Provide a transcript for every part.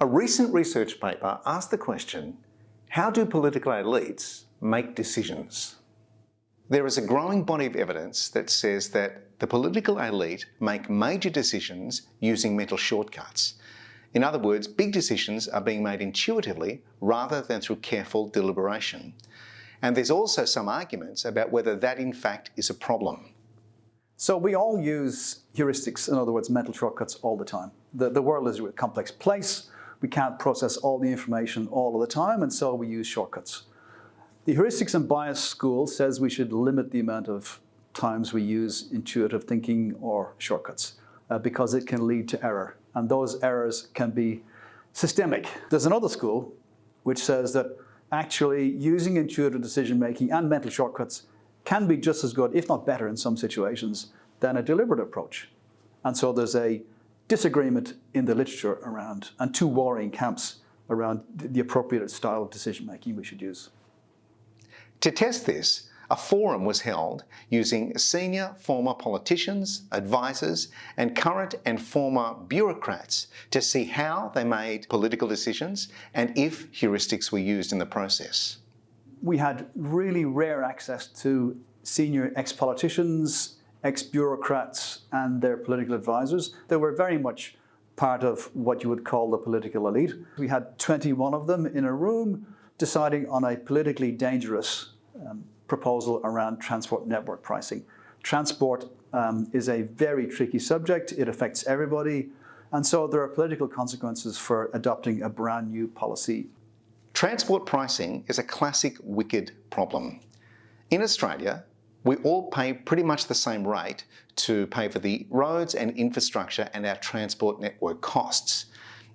A recent research paper asked the question, how do political elites make decisions? There is a growing body of evidence that says that the political elite make major decisions using mental shortcuts. In other words, big decisions are being made intuitively rather than through careful deliberation. And there's also some arguments about whether that in fact is a problem. So we all use heuristics, in other words, mental shortcuts all the time. The world is a complex place. We can't process all the information all of the time, and so we use shortcuts. The heuristics and bias school says we should limit the amount of times we use intuitive thinking or shortcuts because it can lead to error, and those errors can be systemic. There's another school which says that actually using intuitive decision-making and mental shortcuts can be just as good, if not better in some situations, than a deliberate approach. And so there's a disagreement in the literature around, and two warring camps around the appropriate style of decision-making we should use. To test this, a forum was held using senior former politicians, advisors, and current and former bureaucrats to see how they made political decisions and if heuristics were used in the process. We had really rare access to senior ex-politicians, ex-bureaucrats, and their political advisors. They were very much part of what you would call the political elite. We had 21 of them in a room deciding on a politically dangerous proposal around transport network pricing. Transport is a very tricky subject. It affects everybody. And so there are political consequences for adopting a brand new policy. Transport pricing is a classic wicked problem. In Australia, we all pay pretty much the same rate to pay for the roads and infrastructure and our transport network costs.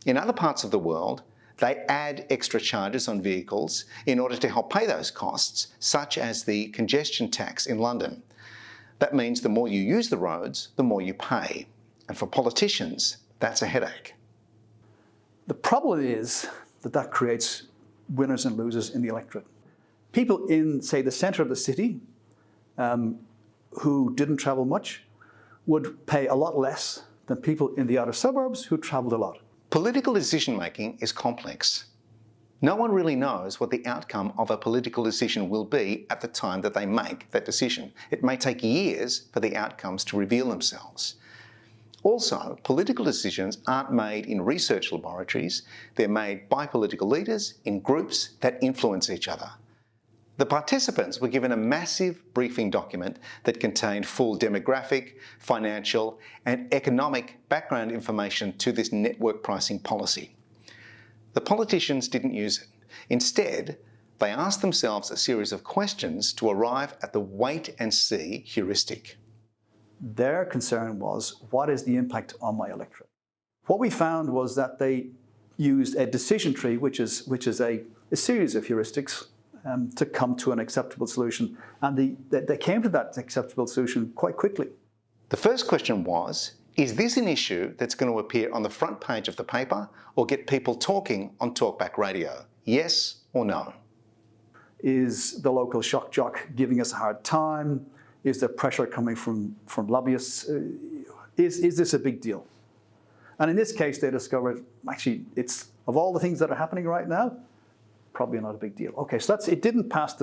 In other parts of the world, they add extra charges on vehicles in order to help pay those costs, such as the congestion tax in London. That means the more you use the roads, the more you pay. And for politicians, that's a headache. The problem is that creates winners and losers in the electorate. People in, say, the centre of the city who didn't travel much would pay a lot less than people in the outer suburbs who travelled a lot. Political decision-making is complex. No one really knows what the outcome of a political decision will be at the time that they make that decision. It may take years for the outcomes to reveal themselves. Also, political decisions aren't made in research laboratories. They're made by political leaders in groups that influence each other. The participants were given a massive briefing document that contained full demographic, financial, and economic background information to this network pricing policy. The politicians didn't use it. Instead, they asked themselves a series of questions to arrive at the wait and see heuristic. Their concern was, what is the impact on my electorate? What we found was that they used a decision tree, which is a series of heuristics to come to an acceptable solution. And they came to that acceptable solution quite quickly. The first question was, is this an issue that's going to appear on the front page of the paper or get people talking on talkback radio? Yes or no? Is the local shock jock giving us a hard time? Is there pressure coming from lobbyists? Is this a big deal? And in this case, they discovered, actually, it's, of all the things that are happening right now, probably not a big deal. Okay, so it didn't pass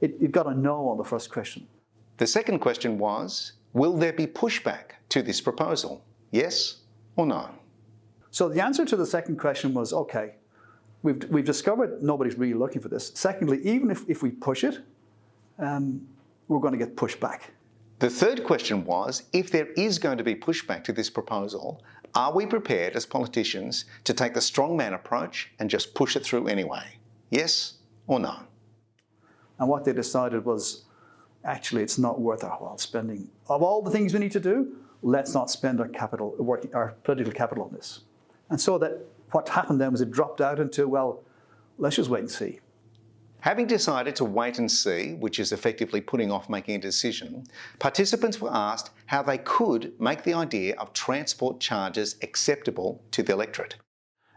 it got a no on the first question. The second question was, will there be pushback to this proposal? Yes or no? So the answer to the second question was, okay, we've discovered nobody's really looking for this. Secondly, even if we push it, we're going to get pushback. The third question was, if there is going to be pushback to this proposal, are we prepared as politicians to take the strongman approach and just push it through anyway? Yes or no? And what they decided was, actually, it's not worth our while spending. Of all the things we need to do, let's not spend our political capital on this. And so that what happened then was it dropped out into, well, let's just wait and see. Having decided to wait and see, which is effectively putting off making a decision, participants were asked how they could make the idea of transport charges acceptable to the electorate.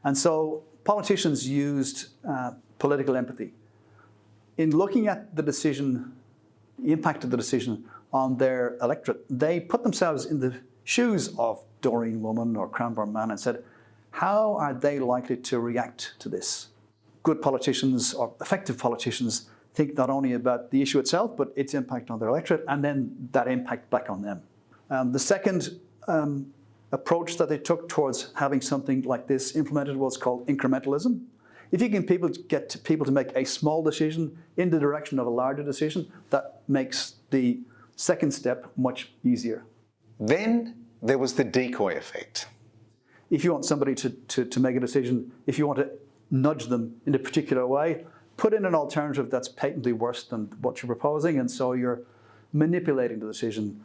And so politicians used political empathy. In looking at the decision, the impact of the decision on their electorate, they put themselves in the shoes of Doreen Woman or Cranbourne Man and said, how are they likely to react to this? Good politicians or effective politicians think not only about the issue itself, but its impact on their electorate, and then that impact back on them. The second approach that they took towards having something like this implemented was called incrementalism. If you can get people to make a small decision in the direction of a larger decision, that makes the second step much easier. Then there was the decoy effect. If you want somebody to make a decision, if you want to nudge them in a particular way, put in an alternative that's patently worse than what you're proposing, and so you're manipulating the decision.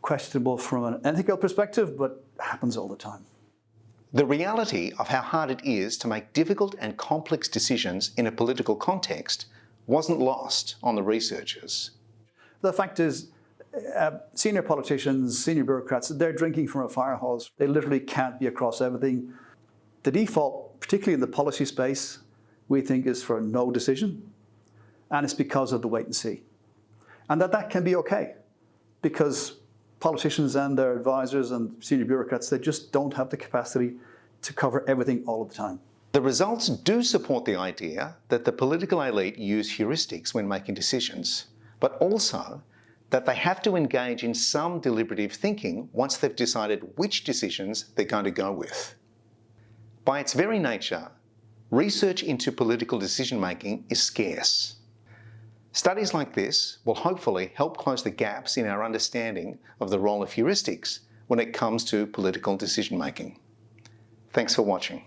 Questionable from an ethical perspective, but happens all the time. The reality of how hard it is to make difficult and complex decisions in a political context wasn't lost on the researchers. The fact is, senior politicians, senior bureaucrats, they're drinking from a fire hose. They literally can't be across everything. The default, particularly in the policy space, we think is for no decision, and it's because of the wait and see. And that can be okay, because politicians and their advisors and senior bureaucrats, they just don't have the capacity to cover everything all of the time. The results do support the idea that the political elite use heuristics when making decisions, but also that they have to engage in some deliberative thinking once they've decided which decisions they're going to go with. By its very nature, research into political decision-making is scarce. Studies like this will hopefully help close the gaps in our understanding of the role of heuristics when it comes to political decision-making. Thanks for watching.